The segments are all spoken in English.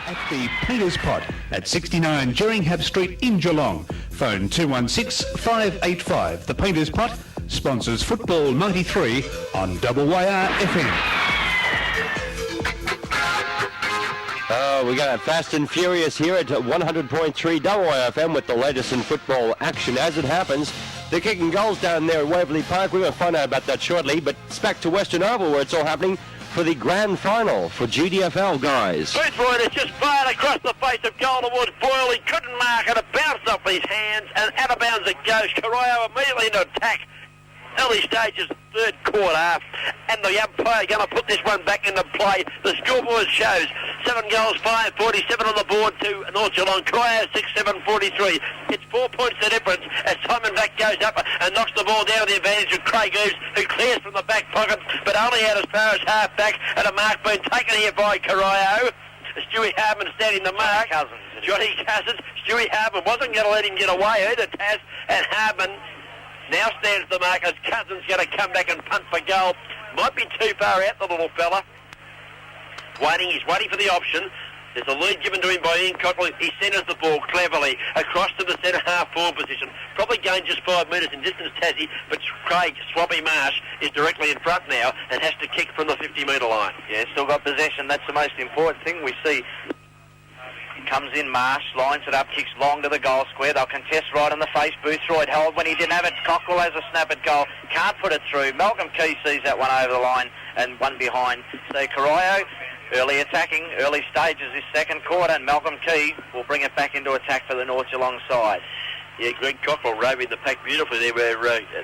at the Painters Pot at 69 Jeringham Street in Geelong. Phone 216-585. The Painters Pot sponsors Football 93 on YR FM. Oh, we're going fast and furious here at 100.3 WIFM with the latest in football action. As it happens, they're kicking goals down there at Waverley Park. We're going to find out about that shortly, but it's back to Western Oval where it's all happening for the grand final for GDFL, guys. Boothroyd has just fired across the face of Golden Woods. Boyle, he couldn't mark it. It bounced off his hands, and out of bounds it goes. Corio immediately into attack. Early stages, third quarter, and the umpire going to put this one back into play. The scoreboard shows 7 goals, 5-47 on the board to North Geelong. Corio 6-7-43. It's 4 points the difference as Simon Vack goes up and knocks the ball down with the advantage of Craig Eves, who clears from the back pocket, but only out as far as half back, and a mark being taken here by Corio. Stewie Hardman standing the mark. Johnny Cousins. Stewie Hardman wasn't going to let him get away either, Taz, and Hardman now stands the mark as Cousins going to come back and punt for goal. Might be too far out, the little fella. He's waiting for the option. There's a lead given to him by Ian Cockrell. He centres the ball cleverly across to the centre half forward position. Probably gained just 5 metres in distance, Tassie, but Craig Swampy Marsh is directly in front now and has to kick from the 50-metre line. Yeah, still got possession. That's the most important thing we see. Comes in Marsh, lines it up, kicks long to the goal square. They'll contest right on the face. Boothroyd held when he didn't have it. Cockrell has a snap at goal. Can't put it through. Malcolm Key sees that one over the line and one behind. So Corio early attacking, early stages this second quarter, and Malcolm Key will bring it back into attack for the North Geelong side. Yeah, Greg Cockrell roving the pack beautifully there where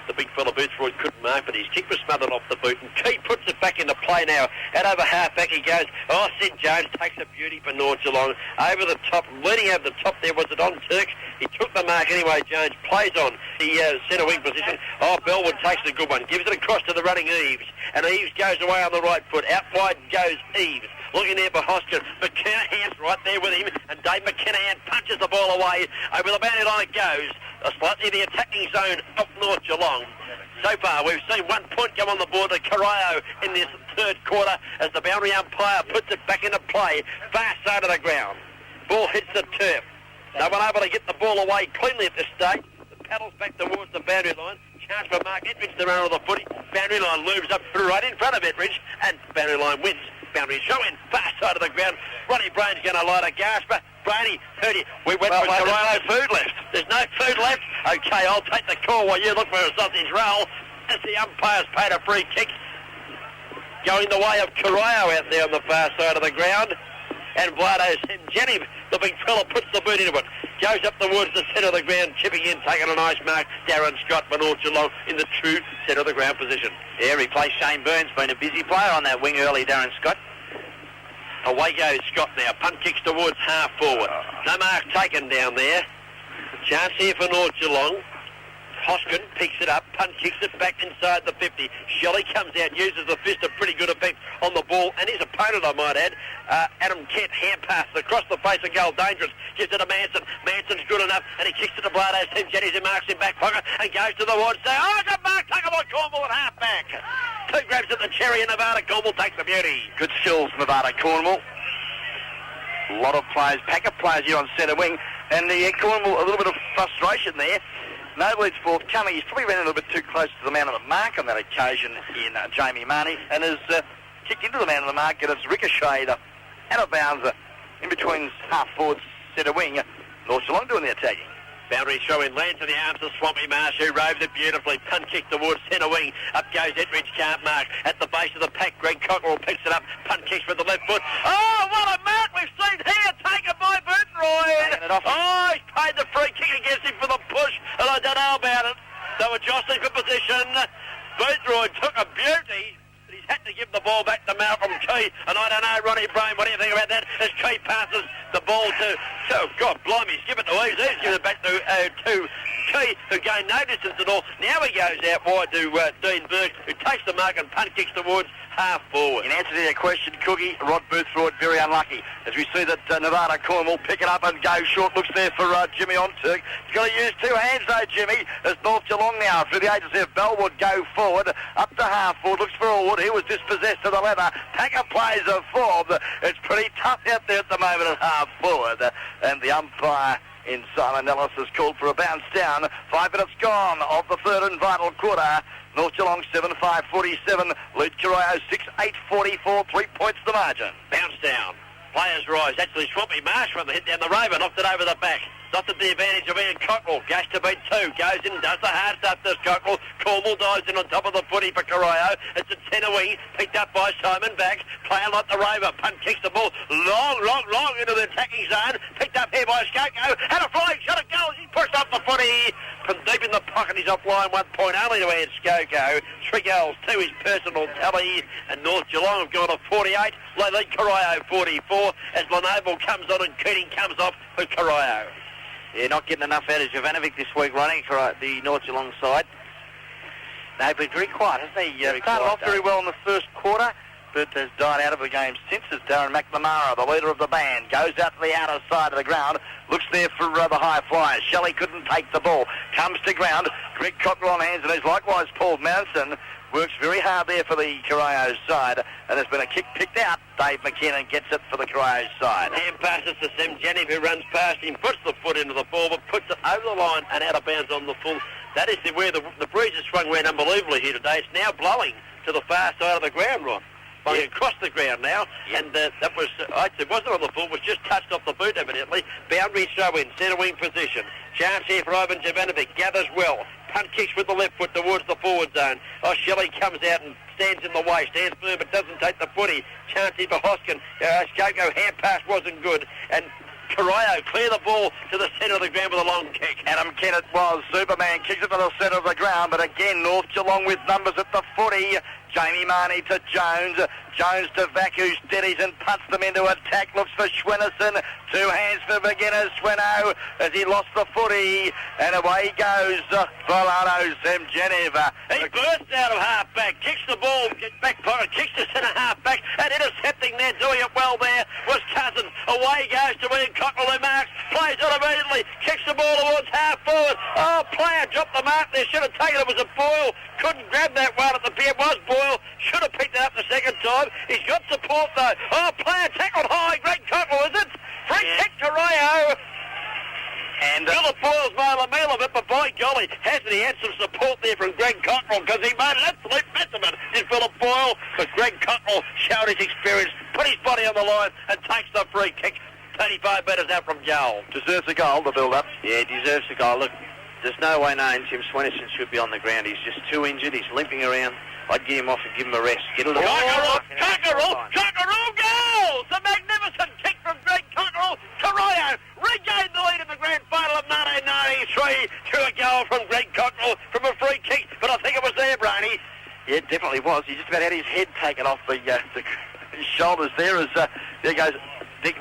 the big fella Boothroyd couldn't mark, but his kick was smothered off the boot, and Key puts it back into play now. Out over half back he goes. Oh, Sid Jones takes a beauty for North Geelong. Over the top, leading over the top there, was it on Turk? He took the mark anyway, Jones. Plays on the centre wing position. Oh, Bellwood takes a good one. Gives it across to the running Eves, and Eves goes away on the right foot. Out wide goes Eves. Looking there for Hoskin. McKinahan's right there with him, and Dave McKinahan punches the ball away. Over the boundary line it goes. Slightly the attacking zone of North Geelong. So far, we've seen 1 point come on the board to Corio in this third quarter as the boundary umpire puts it back into play, far side of the ground. Ball hits the turf. No one able to get the ball away cleanly at this stage. The paddles back towards the boundary line. Chance for Mark Ettridge to run on the footy. Boundary line looms up right in front of Ettridge, and boundary line wins. Boundary show in, far side of the ground. Ronnie Brain's going to light a gasper. Brainy, heard you. We went with Corio. There's no food left. There's no food left. Okay, I'll take the call while you look for a sausage roll. As the umpire's paid a free kick. Going the way of Corio out there on the far side of the ground. And Vlado Semjani, the big fella, puts the boot into it. Goes up towards the centre of the ground, chipping in, taking a nice mark. Darren Scott for North Geelong in the true centre of the ground position. Yeah, replaced Shane Burns, been a busy player on that wing early, Darren Scott. Away goes Scott now. Punt kicks towards half forward. No mark taken down there. Chance here for North Geelong. Hoskin picks it up, punt kicks it back inside the 50. Shelley comes out, uses the fist, a pretty good effect on the ball, and his opponent, I might add, Adam Kent, hand pass across the face of goal, dangerous, gives it to Manson. Manson's good enough, and he kicks it to Blado. Tim Jennings, marks in back pocket, and goes to the ward. Oh, it's a mark taken by Cornwall at half back. Two grabs at the cherry, and Nevada Cornwall takes the beauty. Good skills, Nevada Cornwall. A lot of players, pack of players here on centre wing, and the Cornwall, a little bit of frustration there. No leads forthcoming. He's probably ran a little bit too close to the man on the mark on that occasion in Jamie Marnie, and has kicked into the man on the mark, and it's ricocheted out of bounds in between half forward centre wing. North Geelong doing the attacking. Boundary show in, lands in the arms of Swampy Marsh, who roves it beautifully. Punt kick towards centre wing. Up goes Ettridge, can't mark. At the base of the pack, Greg Cockrell picks it up. Punt kicks with the left foot. Oh, what a mark we've seen here, taken by Boothroyd. Oh, he's paid the free kick against him for the push, and I don't know about it. They were jostling for position. Boothroyd took a beauty. He's had to give the ball back to Malcolm Key, and I don't know, Ronnie Brain, what do you think about that? As Key passes the ball to God blimey, he's given it to Eves. Eves gives it back to Key, who gained no distance at all. Now he goes out wide to Dean Burke, who takes the mark and punt kicks towards half forward. In answer to your question, Cookie, Rod Boothroyd very unlucky. As we see that Nevada Cornwall pick it up and go short. Looks there for Jimmy on Turk. He's got to use two hands though, Jimmy, as North Geelong now through the agency of Bellwood go forward. Up to half forward, looks for Allwood. He was dispossessed to the leather. Packer plays a forward. It's pretty tough out there at the moment at half forward. And the umpire in Simon Ellis has called for a bounce down. 5 minutes gone of the third and vital quarter. North Geelong 7-5-47, lead Corio 6-8-44, 3 points the margin. Bounce down. Players rise. Actually, Swampy Marsh from the hit down the Rover, knocked it over the back. Not at the advantage of Ian Cockrell. Goes to beat 2. Goes in, does the hard stuff, does Cockrell. Cornwall dives in on top of the footy for Corio. It's a centre wing, picked up by Simon Back. Player like the Rover. Punt kicks the ball long into the attacking zone. Picked up here by Skoko. Had a flying shot at goal. He pushed up the footy. From deep in the pocket, he's offline 1 point only to Ed Skoko. 3 goals to his personal tally. And North Geelong have gone to 48. They lead Corio 44 as Lenoble comes on and Keating comes off for Corio. Yeah, not getting enough out of Jovanovic this week running for the North Geelong side. They've been very quiet, hasn't they? Started off very well in the first quarter, but has died out of the game since. As Darren McNamara, the leader of the band, goes out to the outer side of the ground, looks there for the high flyers. Shelley couldn't take the ball, comes to ground. Greg Cockrell on hands, and there's likewise Paul Manson. Works very hard there for the Corio side, and there's been a kick picked out. Dave McKinnon gets it for the Corio side. Hand passes to Sam Jennings, who runs past him, puts the foot into the ball, but puts it over the line and out of bounds on the full. That is where the breeze has swung round unbelievably here today. It's now blowing to the far side of the ground, Ron. Blowing across the ground now, and that was, it wasn't on the full, it was just touched off the boot evidently. Boundary throw in, centre wing position. Chance here for Ivan Jovanovic, gathers well. Punt kicks with the left foot towards the forward zone. Shelley comes out and stands in the way, stands firm but doesn't take the footy. Chance here for Hoskin. Skoko hand pass wasn't good, and Corio clear the ball to the centre of the ground with a long kick. Adam Kennett was Superman, kicks it to the centre of the ground, but again North Geelong with numbers at the footy. Jamie Marnie to Jones. Jones to Vacu, steadies and punts them into attack. Looks for Schwennerson. 2 hands for McGuinness. Schweno as he lost the footy. And away goes Volano Semjenev. He bursts out of half-back, kicks the ball, back pocket, kicks the centre half-back, and intercepting there, doing it well there, was Cousins. Away goes to Ian Cockrell, who marks, plays it immediately, kicks the ball towards half-forward. Player dropped the mark there, should have taken it, was a Boyle. Couldn't grab that one at the pier, was Boyle. Should have picked it up the second time. He's got support though. Player tackled high. Greg Cockrell, is it? Free kick to Rio. And Philip Boyle's made a meal of it, but by golly, hasn't he had some support there from Greg Cockrell, because he made an absolute mess of it, did Philip Boyle. But Greg Cockrell showed his experience, put his body on the line, and takes the free kick 35 metres out from goal. Deserves a goal, the build-up. Yeah, he deserves a goal. Look, there's no way knowing Tim Swennerson should be on the ground. He's just too injured. He's limping around. I'd get him off and give him a rest. Get a little Cockerell goals! A magnificent kick from Greg Cockerell. Corio regained the lead in the grand final of 1993 through a goal from Greg Cockerell from a free kick, but I think it was there, Brainy. Yeah, it definitely was. He just about had his head taken off his shoulders there as there goes Dick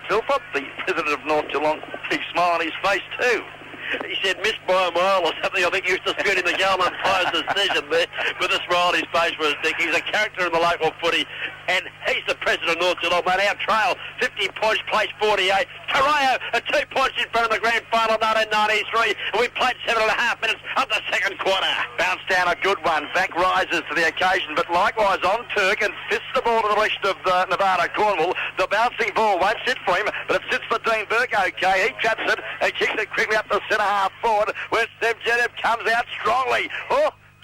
Philpott, the president of North Geelong. Big smile on his face too. He said missed by a mile or something. I think he was disputing the goal umpire's decision there with a smile on his face for his Dick. He's a character in the local footy, and he's the president of North Geelong. But our trail, 50 points, place 48. Corio are 2 points in front of the grand final 1993, and we played 7.5 minutes of the second quarter. Bounced down a good one. Back rises to the occasion, but likewise on Turk and fists the ball to the left of Nevada Cornwall. The bouncing ball won't sit for him, but it sits for Dean Burke okay. He traps it and kicks it quickly up the centre half forward, where Semjenev comes out strongly.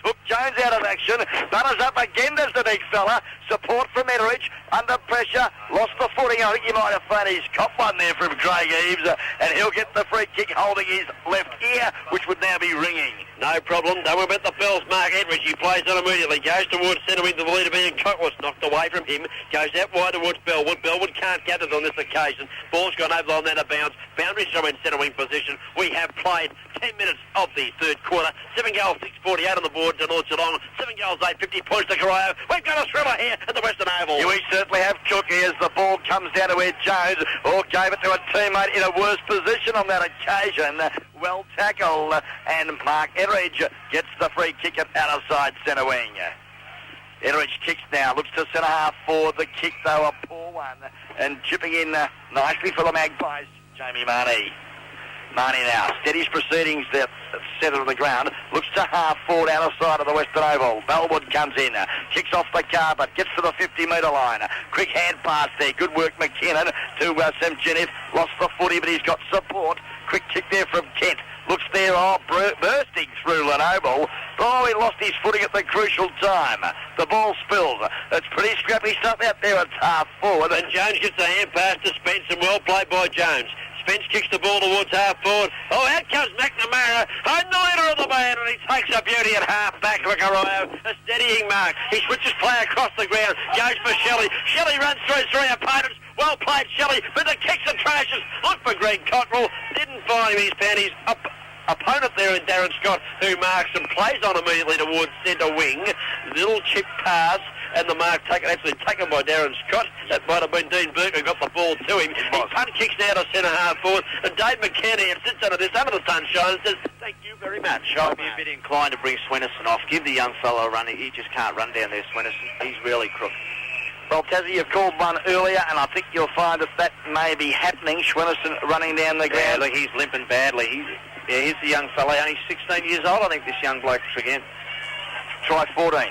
Took Jones out of action. Butters up again, there's the big fella. Support from Etheridge. Under pressure. Lost the footing. I think he might have found his cop one there from Craig Eves. And he'll get the free kick holding his left ear, which would now be ringing. No problem. Don't worry about the bells. Mark Etheridge, he plays on immediately. Goes towards centre wing. The leader being Cockrell, knocked away from him. Goes out wide towards Bellwood. Bellwood can't gather on this occasion. Ball's gone over the line out of bounds. Boundary throw in centre wing position. We have played 10 minutes of the third quarter. 7 goals, 6:48 on the board to North Geelong. 7 goals, 8:50 points to Corio. We've got a thriller here at the Western Oval. We certainly have Cookie as the ball comes down to where Jones gave it to a teammate in a worse position on that occasion. well tackled, and Mark Etheridge gets the free kick at outside centre wing. Etheridge kicks now, looks to centre half forward. The kick, though, a poor one, and chipping in nicely for the Magpies, Jamie Marnie. Marnie now steadies proceedings at the centre of the ground, looks to half forward out of sight of the Western Oval. Bellwood comes in, kicks off the carpet, gets to the 50-metre line. Quick hand pass there, good work McKinnon to Semchenif. Lost the footy, but he's got support. Quick kick there from Kent. Looks there, bursting through Lenoble. Oh, he lost his footing at the crucial time. The ball spills. It's pretty scrappy stuff out there at half forward. And Jones gets a hand pass to Spence, and well played by Jones. Spence kicks the ball towards half forward. Oh, out comes McNamara, on the leader of the band, and he takes a beauty at half back for Corio. A steadying mark. He switches play across the ground, goes for Shelley. Shelley runs through three opponents. Well played, Shelley, but the kick's atrocious. Look for Greg Cottrell. Didn't find him his panties. Opponent there in Darren Scott, who marks and plays on immediately towards centre wing. Little chip pass, and the mark actually taken by Darren Scott. That might have been Dean Burke who got the ball to him. He punt kicks now to centre half forward, and Dave McKenna sits under the sunshine and says, "Thank you very much." I'd be a bit inclined to bring Swenison off. Give the young fellow a run. He just can't run down there, Swenison. He's really crook. Well, Tassie, you've called one earlier, and I think you'll find that may be happening. Schwennison running down the ground. Yeah, look, he's limping badly. He's the young fella, only 16 years old, I think, this young bloke again. Try 14.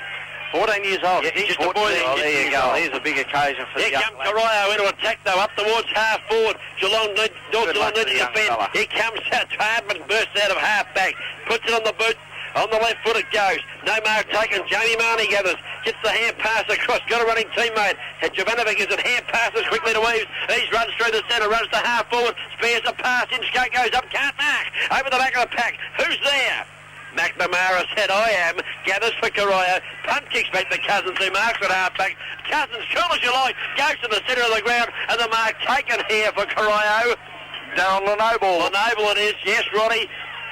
14 years old. Yeah, he's just a boy. Oh, there you go. Here's a big occasion for the Here young comes Corio into attack, though, up towards half forward. Geelong needs to defend. Here comes Hardman, bursts out of half back, puts it on the boot. On the left foot it goes. No mark taken. Jamie Marnie gathers. Gets the hand pass across. Got a running teammate. And Jovanovic gives it hand passes quickly to Weaves. He runs through the centre. Runs to half forward. Spares a pass. In skate goes up. Can't mark. Over the back of the pack. Who's there? McNamara said, "I am." Gathers for Corio. Punt kicks back to Cousins, who marks at half back. Cousins, cool as you like, goes to the centre of the ground. And the mark taken here for Corio. Darren Lenoble. Lenoble it is. Yes, Roddy.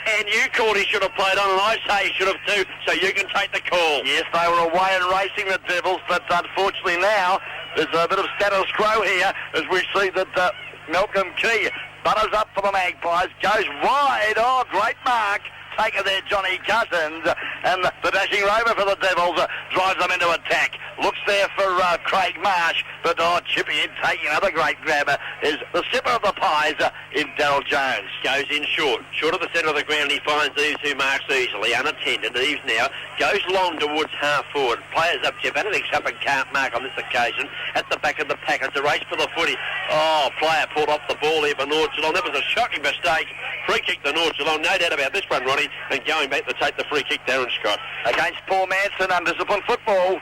And you called he should have played on, and I say he should have too, so you can take the call. Yes, they were away and racing, the Devils, but unfortunately now there's a bit of status quo here as we see that Malcolm Key butters up for the Magpies, goes wide. Oh, great mark. Taken there, Johnny Cousins, and the dashing rover for the Devils drives them into attack. Looks there for Craig Marsh, but chipping in, taking another great grabber is the sipper of the pies in Darryl Jones. Goes in short of the centre of the ground. He finds Eves, who marks easily, unattended. Eves now goes long towards half forward. Players up, Jovanovic's up and can't mark on this occasion. At the back of the pack, it's a race for the footy. Oh, player pulled off the ball here for North Geelong. That was a shocking mistake. Free kick to North Geelong, no doubt about this one, Ronnie. And going back to take the free kick, Darren Scott. Against Paul Manson, undisciplined football.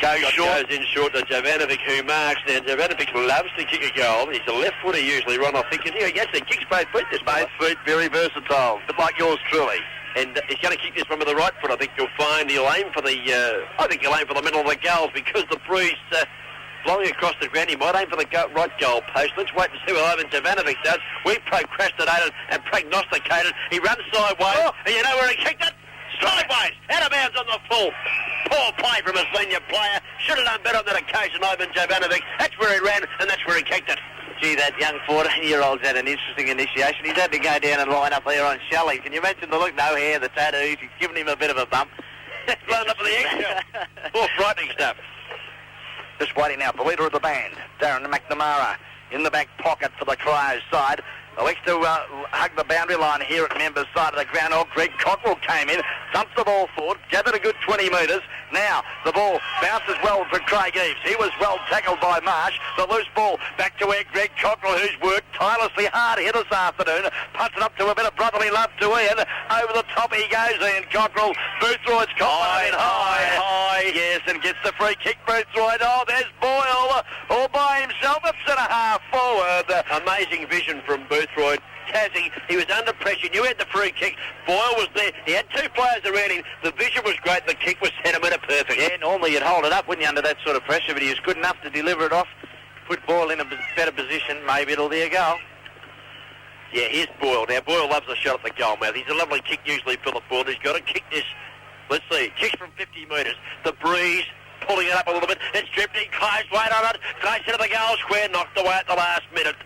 Goes in short to Jovanovic, who marks. Now, Jovanovic loves to kick a goal. He's a left footer usually, Ron, I think. And he actually kicks both feet this Both feet, very versatile, but like yours truly. And he's going to kick this one with the right foot. I think you'll find he'll aim for the middle of the goals because the breeze blowing across the ground. He might aim for the right goal post. Let's wait and see what Ivan Jovanovic does. We procrastinated and prognosticated. He runs sideways, and you know where he kicked it? Sideways, out of bounds on the full. Poor play from a senior player. Should have done better on that occasion, Ivan Jovanovic. That's where he ran, and that's where he kicked it. Gee, that young 14-year-old's had an interesting initiation. He's had to go down and line up there on Shelley. Can you imagine the look? No hair, the tattoos. He's given him a bit of a bump. Blown up for the eggshell. Poor frightening stuff. Just waiting now, the leader of the band, Darren McNamara, in the back pocket for the Cryos side. Elects to hug the boundary line here at Members' side of the ground. Oh, Greg Cockrell came in, thumped the ball forward, gathered a good 20 metres. Now the ball bounces well for Craig Eves. He was well tackled by Marsh. The loose ball back to where Greg Cockrell, who's worked tirelessly hard here this afternoon, punts it up to a bit of brotherly love to Ian. Over the top he goes, Ian Cockrell. Boothroyd's confident high, yes, and gets the free kick. Boothroyd. Oh, there's Boyle all by himself at centre half forward. Amazing vision from Boothroyd. Tassie, he was under pressure. You had the free kick. Boyle was there. He had two players around him. The vision was great. The kick was centimetre perfect. Yeah, normally you'd hold it up, wouldn't you, under that sort of pressure, but he was good enough to deliver it off. Put Boyle in a better position. Maybe it'll be a goal. Yeah, here's Boyle. Now, Boyle loves a shot at the goal mouth. He's a lovely kick usually for the ball. He's got to kick this. Let's see. Kicks from 50 metres. The breeze pulling it up a little bit. It's dripping. Close weight on it. Close into the goal square. Knocked away at the last minute.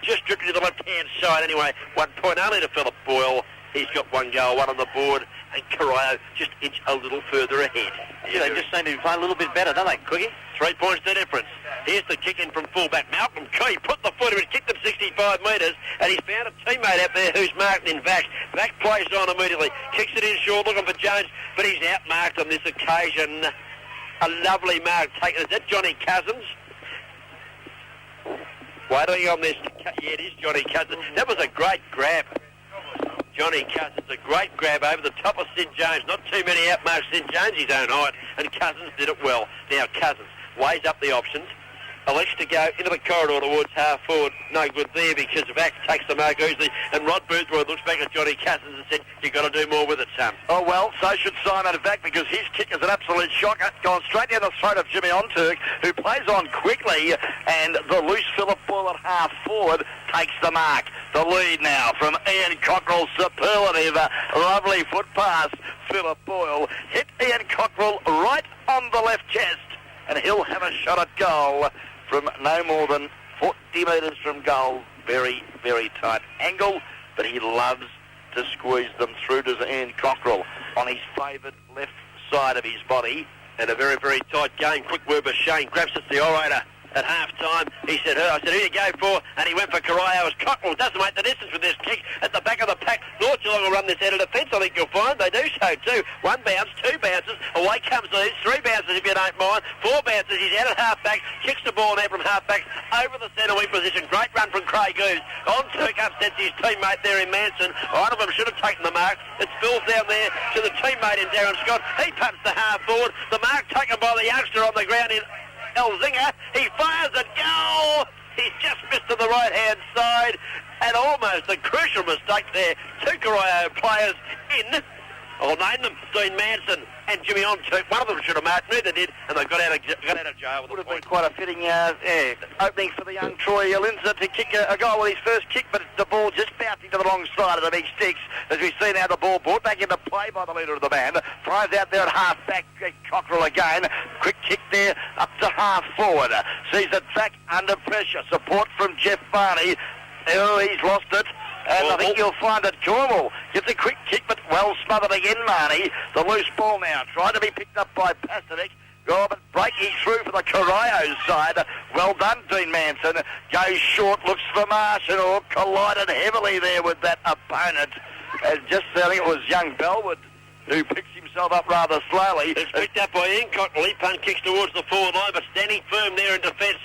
just drifted to the left-hand side anyway. 1 point only to Philip Boyle. He's got 1 goal, 1 on the board, and Corio just inch a little further ahead. Yeah, they just seem to be playing a little bit better, don't they, Quickie? 3 points the difference. Here's the kick in from fullback. Malcolm Key put the foot in, kicked him 65 metres, and he's found a teammate out there who's marked in Vac. Vac plays on immediately, kicks it in short, looking for Jones, but he's outmarked on this occasion. A lovely mark taken. Is that Johnny Cousins? Waiting on this. Yeah, it is Johnny Cousins. That was a great grab. Johnny Cousins, a great grab over the top of Sid Jones. Not too many outmarks Sid Jones his own height, and Cousins did it well. Now Cousins weighs up the options, elects to go into the corridor towards half forward. No good there because Vac takes the mark easily, and Rod Boothroyd looks back at Johnny Cousins and said, "You've got to do more with it, son." Oh, well, so should Simon Vac, because his kick is an absolute shocker. Gone straight down the throat of Jimmy Onturk, who plays on quickly, and the loose Philip Boyle at half forward takes the mark. The lead now from Ian Cockrell, superlative, lovely foot pass. Philip Boyle hit Ian Cockrell right on the left chest, and he'll have a shot at goal from no more than 40 metres from goal. Very, very tight angle, but he loves to squeeze them through to Ian Cockrell on his favoured left side of his body. And a very, very tight game. Quick word by Shane. Grabs it to the orator at half-time. He said, I said, who do you go for? And he went for Corio as Cockrell doesn't make the distance with this kick at the back of the pack. North Geelong will run this out of defence, I think you'll find. They do so too. 1 bounce, 2 bounces. Away comes these. 3 bounces if you don't mind. 4 bounces. He's out at half-back. Kicks the ball now from half-back over the centre wing position. Great run from Craig Goose. On Turk upsets his teammate there in Manson. One of them should have taken the mark. It spills down there to the teammate in Darren Scott. He punts the half forward. The mark taken by the youngster on the ground in Elzinga. He fires a goal. He's just missed to the right-hand side, and almost a crucial mistake there. 2 Corio players in. I'll name them: Dean Manson and Jimmy Onturk. One of them should have marked, neither did, and they got out of jail. Would have been quite a fitting opening for the young Troy Linzer to kick a goal with his first kick, but the ball just bouncing to the wrong side of the big sticks. As we see now, the ball brought back into play by the leader of the band. Flies out there at half-back. Cockrell again. Quick kick there up to half-forward. Sees it back under pressure. Support from Jeff Barney. Oh, he's lost it. And I think you'll find that Cornwall gets a quick kick, but well smothered again, Marnie. The loose ball now, trying to be picked up by Pasternak. Oh, but breaking through for the Corio side. Well done, Dean Manson. Goes short, looks for Marsh, and collided heavily there with that opponent. And just, I think it was young Bellwood who picks himself up rather slowly. It's picked up by Ian Cockrell. He punt kicks towards the forward line, but standing firm there in defence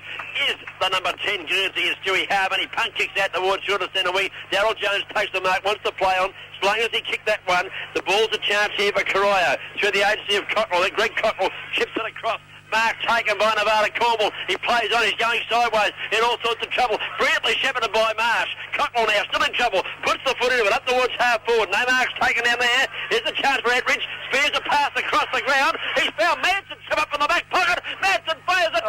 is the number 10 Guernsey, is Stewie Harvin. He punt kicks out towards shorter centre wing. Darryl Jones takes the mark, wants to play on. As long as he kicked that one, the ball's a chance here for Corio. Through the agency of Cockrell, then Greg Cockrell chips it across. Mark taken by Nevada Cornwall. He plays on, he's going sideways in all sorts of trouble. Brilliantly shepherded by Marsh. Cockrell now still in trouble. Puts the foot into it up towards half forward. No marks taken down there. Here's a chance for Edridge. Spears a pass across the ground. He's found Manson come up from the back pocket. Manson fires it.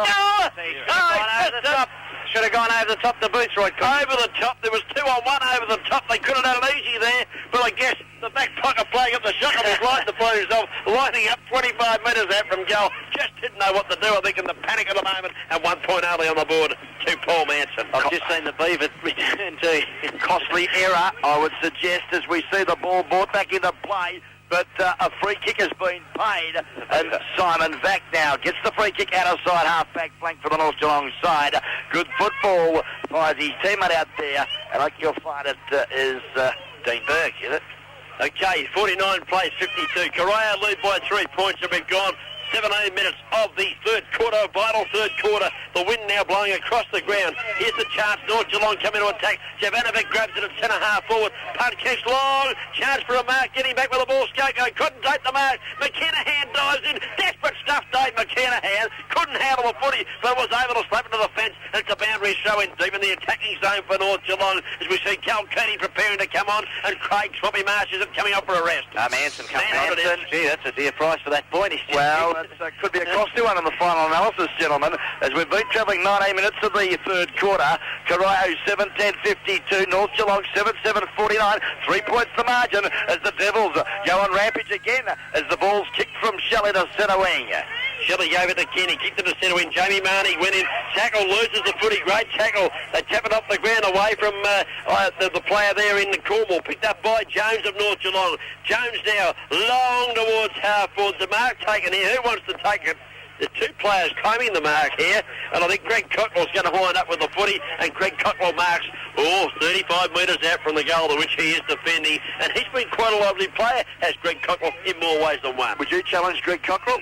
Should have gone over the top to Boothroyd. Over the top. There was 2 on 1 over the top. They could have done it easy there, but I guess the back pocket flying up the shot was right to play himself, lining up 25 metres out from goal. Just didn't know what to do, I think, in the panic of the moment, and 1 point only on the board to Paul Manson. I've just seen the Beaver return to Costly error, I would suggest, as we see the ball brought back into play. But a free kick has been paid, and Simon Vac now gets the free kick out of side half-back flank for the North Geelong side. Good football by his teammate out there, and I think you'll find it is Dean Burke, is it? Okay, 49 plays 52. Corio lead by 3 points, and we've gone 17 minutes of the third quarter, vital third quarter. The wind now blowing across the ground. Here's the chance. North Geelong coming to attack. Jovanovic grabs it at centre half forward. Punt kicks long. Chance for a mark. Getting back with the ball. Skoko couldn't take the mark. McKennahan dives in. Desperate stuff, Dave McKennahan. Couldn't handle the footy, but was able to slap into the fence. And it's a boundary show in deep in the attacking zone for North Geelong as we see Cal Kearney preparing to come on, and Craig Swampy Marsh isn't coming up for a rest. Manson comes on. Gee, that's a dear price for that point. Well, that could be a costly one in the final analysis, gentlemen, as we've been travelling 19 minutes of the third quarter. Corio 7-10-52, North Geelong 7-7-49, 3 points the margin as the Devils go on rampage again as the ball's kicked from Shelley to centre wing. Shelley gave it to Kenny, kicked it to centre wing. Jamie Marnie went in, tackle, loses the footy, great tackle. They tap it off the ground away from the player there in the Cornwall, picked up by Jones of North Geelong. Jones now long towards half forward. The mark taken here. Who wants to take it? There's two players claiming the mark here, and I think Greg Cockrell's going to wind up with the footy, and Greg Cockrell marks 35 metres out from the goal to which he is defending, and he's been quite a lively player, has Greg Cockrell, in more ways than one. Would you challenge Greg Cockrell?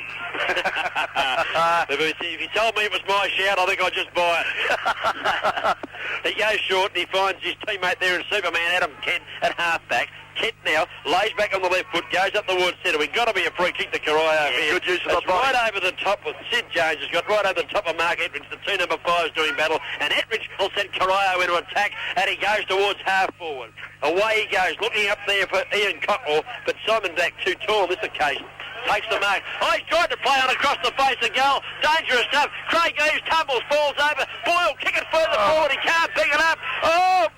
If he told me it was my shout, I think I'd just buy it. He goes short and he finds his teammate there in Superman, Adam Kent, at half-back. Kent now lays back on the left foot, goes up towards centre. We've got to be a free kick to Corio here. Good use of the body. Right over the top of Sid Jones. Has got right over the top of Mark Ettridge. The two number 5s doing battle. And Ettridge will send Corio into attack, and he goes towards half forward. Away he goes, looking up there for Ian Cockrell, but Simon back too tall on this occasion. Takes the mark. He's tried to play on across the face of goal. Dangerous stuff. Craig Eves tumbles, falls over. Boyle kick it further forward. He can't pick it up.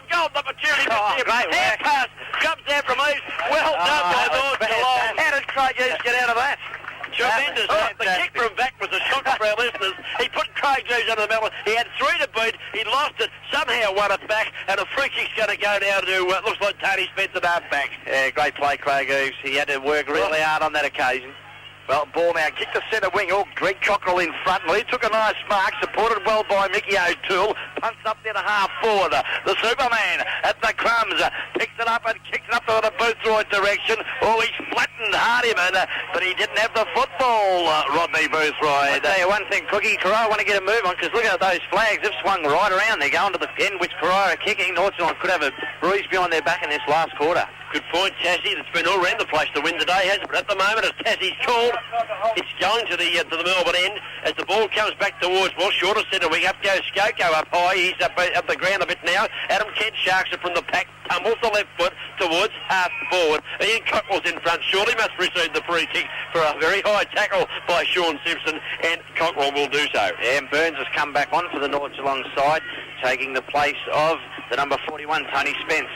Golden opportunity. Hand pass comes out from Eves. Well done by North Geelong. How did Craig Eves get out of that? Tremendous. The kick from back was a shocker for our listeners. He put Craig Eves under the medal. He had 3 to beat. He lost it. Somehow won it back. And a free kick's going to go now to, looks like Tony Spencer back. Yeah, great play, Craig Eves. He had to work really hard on that occasion. Well, ball now, kick to centre wing. Greg Cockrell in front. He took a nice mark, supported well by Mickey O'Toole. Punts up there to half forward. The Superman at the crumbs. Picks it up and kicks it up to the Boothroyd direction. He's flattened Hardiman, but he didn't have the football, Rodney Boothroyd. I'll tell you one thing, Cookie, Corio want to get a move on, because look at those flags. They've swung right around. They're going to the end, which Corio are kicking. North Geelong could have a bruise behind their back in this last quarter. Good point, Tassie. It's been all around the place to win today, hasn't it? But at the moment, as Tassie's called, it's going to the Melbourne end as the ball comes back towards, shorter centre wing. Up goes Skoko up high. He's up the ground a bit now. Adam Kent sharks it from the pack, tumbles the left foot towards half forward. Ian Cockrell's in front. Surely must receive the free kick for a very high tackle by Sean Simpson, and Cockrell will do so. Yeah, and Burns has come back on for the North Geelong side, taking the place of the number 41, Tony Spence.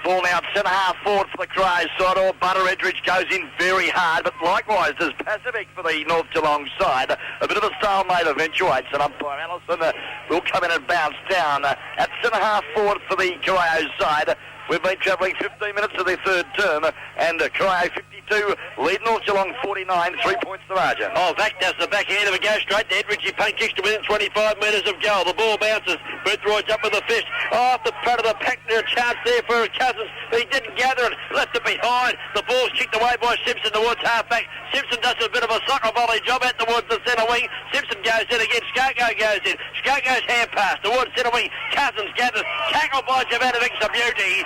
Ball now centre half forward for the Crows side. Butter Edridge goes in very hard, but likewise does Pacific for the North Geelong side. A bit of a stalemate eventuates, and umpire Allison will come in and bounce down at centre half forward for the Crows side. We've been travelling 15 minutes to their third term, and Corio 52 lead North Geelong 49, 3 points the margin. Vac does the backhand of it, goes straight to Edridge. He punt kicks to within 25 metres of goal. The ball bounces. Boothroyd's up with the fist. Off the front of the pack, there a chance there for Cousins, but he didn't gather it. Left it behind. The ball's kicked away by Simpson towards half-back. Simpson does a bit of a soccer volley job out towards the centre wing. Simpson goes in again. Skoko goes in. Skoko's hand pass towards centre wing. Cousins gathers. Tackled by Jovanovic. A beauty.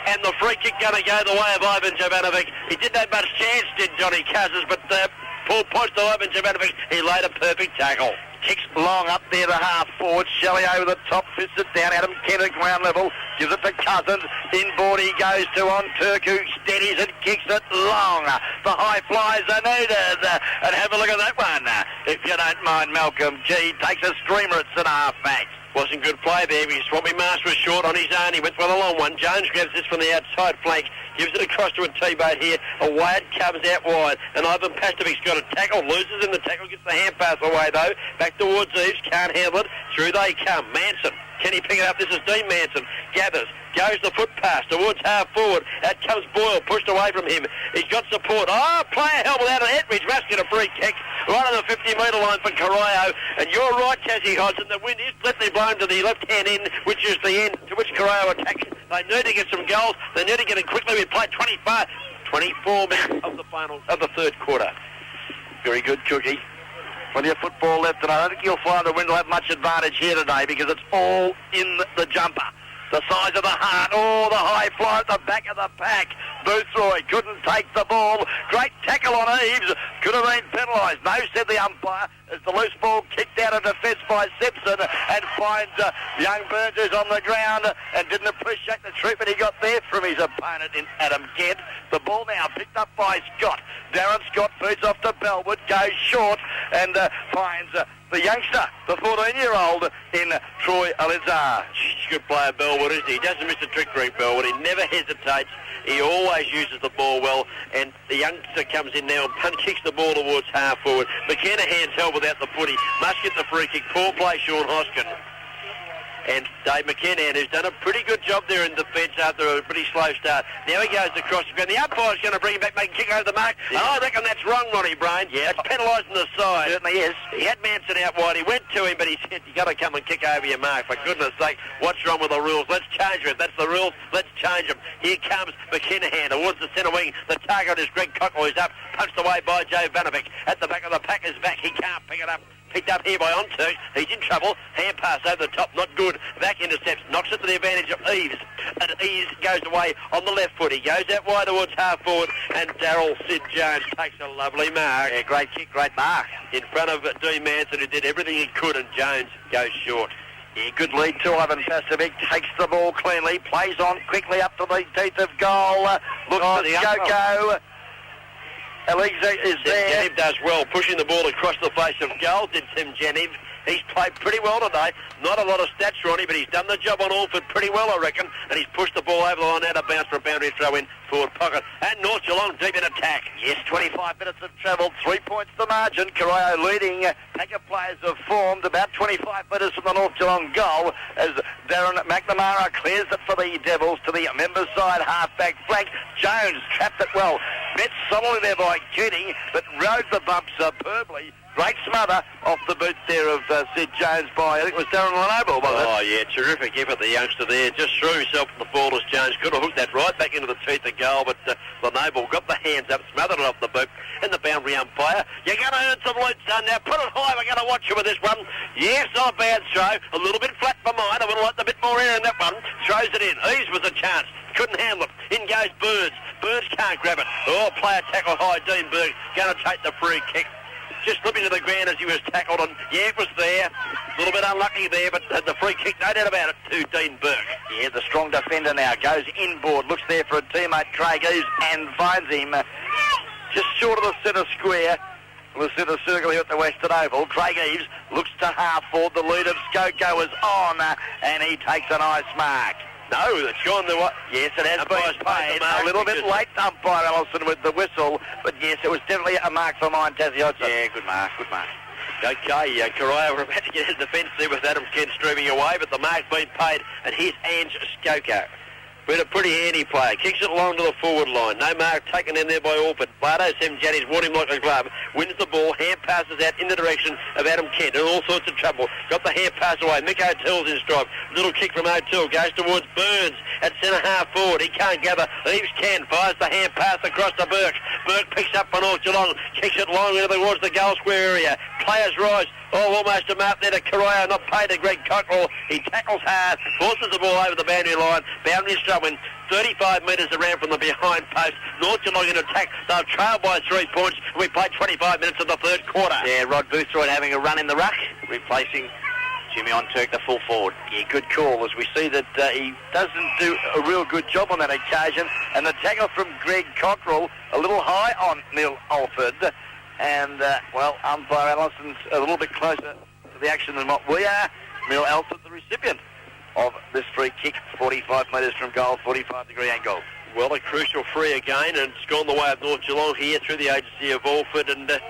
And the free kick going to go the way of Ivan Jovanovic. He didn't have much chance, did Johnny Cousins, but Paul points to Ivan Jovanovic. He laid a perfect tackle. Kicks long up there to half forward. Shelley over the top, fists it down. Adam Kent at ground level. Gives it to Cousins. Inboard he goes to on Turku. Steadies it, kicks it long. The high flies are needed. And have a look at that one. If you don't mind, Malcolm G takes a screamer at centre half back. Wasn't good play there. Swampy Marsh was short on his own. He went for the long one. Jones grabs this from the outside flank. Gives it across to a T-boat here. Away it comes out wide. And Ivan Pastovic's got a tackle. Loses in the tackle. Gets the hand pass away though. Back towards Eves. Can't handle it. Through they come. Manson. Can he pick it up? This is Dean Manson. Gathers. Goes the foot pass towards half forward. Out comes Boyle. Pushed away from him. He's got support. Player helmet out of Ettridge. Must get a free kick. Right on the 50-metre line for Corio. And you're right, Tassie Hodgson. The wind is completely blown to the left-hand end, which is the end to which Corio attacks. They need to get some goals. They need to get it quickly. We played 24 minutes of the third quarter. Very good, Cookie. Plenty of football left, and I don't think you'll find the wind will have much advantage here today because it's all in the jumper. The size of the heart, the high fly at the back of the pack. Boothroyd couldn't take the ball. Great tackle on Eves. Could have been penalised. No, said the umpire, as the loose ball kicked out of defence by Simpson and finds young Burns who's on the ground and didn't appreciate the treatment he got there from his opponent in Adam Kent. The ball now picked up by Scott. Darren Scott feeds off to Bellwood, goes short and finds the youngster, the 14-year-old in Troy Alizar. a good player, Bellwood, isn't he? He doesn't miss a trick trick, Bellwood. He never hesitates. He always uses the ball well, and the youngster comes in now and kicks the ball towards half forward. McKennahan's held without the footy. Must get the free kick. Poor play, Sean Hoskin. And Dave McKennahan, who's done a pretty good job there in defence after a pretty slow start. Now he goes across the ground. The umpire's going to bring him back, make a kick over the mark. Yeah. Oh, I reckon that's wrong, Ronnie Brain. Yeah. It's penalising the side. Certainly is. He had Manson out wide. He went to him, but he said, you got to come and kick over your mark. For goodness sake, what's wrong with the rules? Let's change them. If that's the rules, let's change them. Here comes McKennahan towards the centre wing. The target is Greg Cockrell. He's up, punched away by Joe Vanovic. At the back of the pack is back. He can't pick it up. Picked up here by Onturk. He's in trouble. Hand pass over the top, not good. Back intercepts, knocks it to the advantage of Eves. And Eves goes away on the left foot. He goes out wide towards half forward, and Darryl Sid Jones takes a lovely mark. Yeah, great kick, great mark. In front of Dean Manson, who did everything he could, and Jones goes short. Yeah, good lead to Ivan Pastovic. Takes the ball cleanly, plays on quickly up to the teeth of goal. Looks at Go. Eliza is there. Janiv does well, pushing the ball across the face of goal, did Tim Janiv. He's played pretty well today. Not a lot of stats, Ronnie, but he's done the job on Alford pretty well, I reckon. And he's pushed the ball over the line out of bounds for a boundary throw in forward pocket. And North Geelong deep in attack. Yes, 25 minutes have travelled. 3 points the margin. Corio leading. Pack of players have formed about 25 metres from the North Geelong goal as Darren McNamara clears it for the Devils to the members' side half-back flank. Jones trapped it well. Met solidly there by Keating, but rode the bump superbly. Great smother off the boot there of Sid Jones by, I think it was Darren Lenoble, wasn't it? Oh, yeah, terrific effort, the youngster there. Just threw himself at the ball as Jones could have hooked that right back into the teeth of goal, but Lenoble got the hands up, smothered it off the boot, and the boundary umpire. You're going to earn some loot, son. Now put it high. We're going to watch you with this one. Yes, not a bad throw. A little bit flat for mine. I would have liked a bit more air in that one. Throws it in. Ease was a chance. Couldn't handle it. In goes Burns. Burns can't grab it. Oh, player tackle high. Dean Burke going to take the free kick. Just slipping to the ground as he was tackled, and yeah, it was there. A little bit unlucky there, but the free kick, no doubt about it, to Dean Burke. Yeah, the strong defender now goes inboard, looks there for a teammate, Craig Eves, and finds him just short of the centre square. The centre circle here at the Western Oval. Craig Eves looks to half forward. The lead of Skoko is on, and he takes a nice mark. No, it's gone the way. Yes, it has been paid. A little bit late, umpire Ellison, with the whistle, but yes, it was definitely a mark for mine, Tassie Hodgson. Yeah, good mark, good mark. Okay, Corio were about to get his defence there with Adam Kent streaming away, but the mark's been paid, and here's Ange Skoko. Been a pretty handy player. Kicks it along to the forward line. No mark taken in there by Alford. Bardo Semjani's won him like a glove. Wins the ball. Hand passes out in the direction of Adam Kent. In all sorts of trouble. Got the hand pass away. Mick O'Till's in stride. Little kick from O'Till. Goes towards Burns at centre half forward. He can't gather. Eves can. Fires the hand pass across to Burke. Burke picks up for North Geelong. Kicks it long into towards the goal square area. Players rise. Oh, almost a mark there to Corio. Not paid to Greg Cockrell. He tackles hard. Forces the ball over the boundary line. Boundary's throwing 35 metres around from the behind post. North Geelong in attack. They'll trail by 3 points. We played 25 minutes of the third quarter. Yeah, Rod Boothroyd having a run in the ruck, replacing Jimmy Onturk, the full forward. Yeah, good call, as we see that he doesn't do a real good job on that occasion. And the tackle from Greg Cockrell, a little high on Neil Alford. And, well, umpire Allison's a little bit closer to the action than what we are. Neil Alford, the recipient of this free kick, 45 metres from goal, 45-degree angle. Well, a crucial free again, and it's gone the way of North Geelong here through the agency of Alford. And,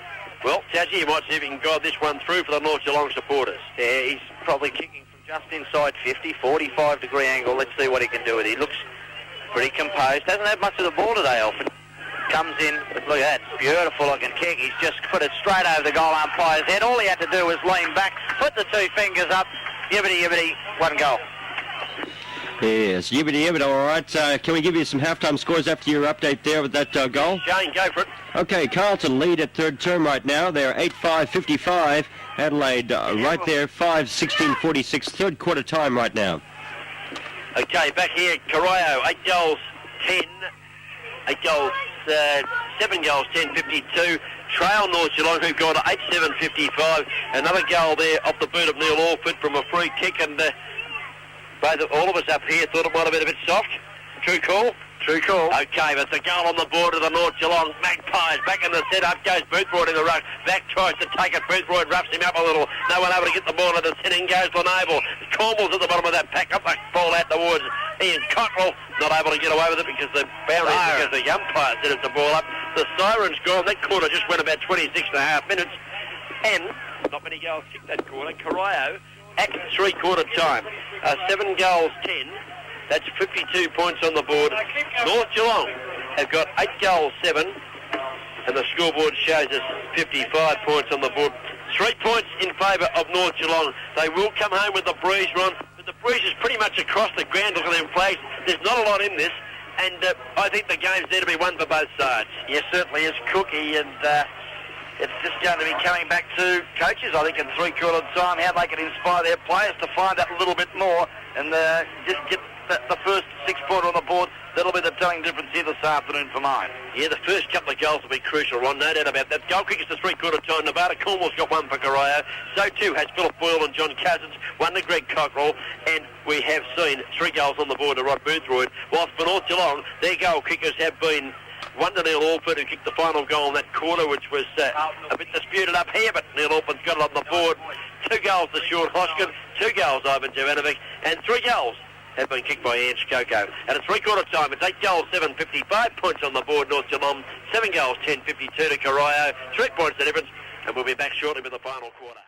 well, Tassie, you might see if he can guide this one through for the North Geelong supporters. Yeah, he's probably kicking from just inside 50, 45-degree angle. Let's see what he can do with it. He looks pretty composed. Hasn't had much of the ball today, Alford. Comes in, look at that, beautiful looking kick. He's just put it straight over the goal umpire's head. All he had to do was lean back, put the two fingers up, yibbity, one goal. Yes, yibbity, all right. Can we give you some halftime scores after your update there with that goal? Shane, go for it. Okay, Carlton lead at third term right now. They're 8-5-55. Adelaide right there, 5-16-46. Third quarter time right now. Okay, back here, Corio, 8 goals, 10. 8 goals, 7 goals, 10-52. Trail North Geelong, who've gone to 8-7-55. Another goal there off the boot of Neil Alford from a free kick, and all of us up here thought it might have been a bit soft. True call. True call. Okay, but the goal on the board of the North Geelong Magpies. Back in the set, up goes Boothroyd in the ruck. Back tries to take it. Boothroyd roughs him up a little. No one able to get the ball at the set. In goes Lenable. Cornwall's at the bottom of that pack. Up the ball out towards Ian Cockrell. Not able to get away with it because the boundaries, because the umpire said it's the ball up. The siren's gone. That quarter just went about 26 and a half minutes. And not many goals kicked that quarter. Corio at three-quarter time. 7 goals, 10. That's 52 points on the board. North Geelong have got 8 goals, 7. And the scoreboard shows us 55 points on the board. 3 points in favour of North Geelong. They will come home with the breeze, Ron. But the breeze is pretty much across the ground. Look at them flags. There's not a lot in this. And I think the game's there to be won for both sides. Yes, certainly is, Cookie. And it's just going to be coming back to coaches, I think, in three-quarter time, how they can inspire their players to find out a little bit more and just get the first 6-pointer on the board. That'll be the telling difference here this afternoon for mine. Yeah, the first couple of goals will be crucial, Ron, no doubt about that. Goal kickers to three-quarter time. Nevada Cornwall's got one for Corio. So too has Philip Boyle and John Cousins, one to Greg Cockrell. And we have seen 3 goals on the board to Rod Boothroyd. Whilst for North Geelong, their goal kickers have been 1-0 Alford, who kicked the final goal in that quarter, which was a bit disputed up here, but Neil Alford's got it on the board. 2 goals to Sean Hoskin, 2 goals Ivan Jovanovic, and 3 goals have been kicked by Ange Coco. And at three-quarter time, it's 8 goals, 7, 55 points on the board, North Geelong. 7 goals, 10, 52 to Corio. 3 points the difference, and we'll be back shortly with the final quarter.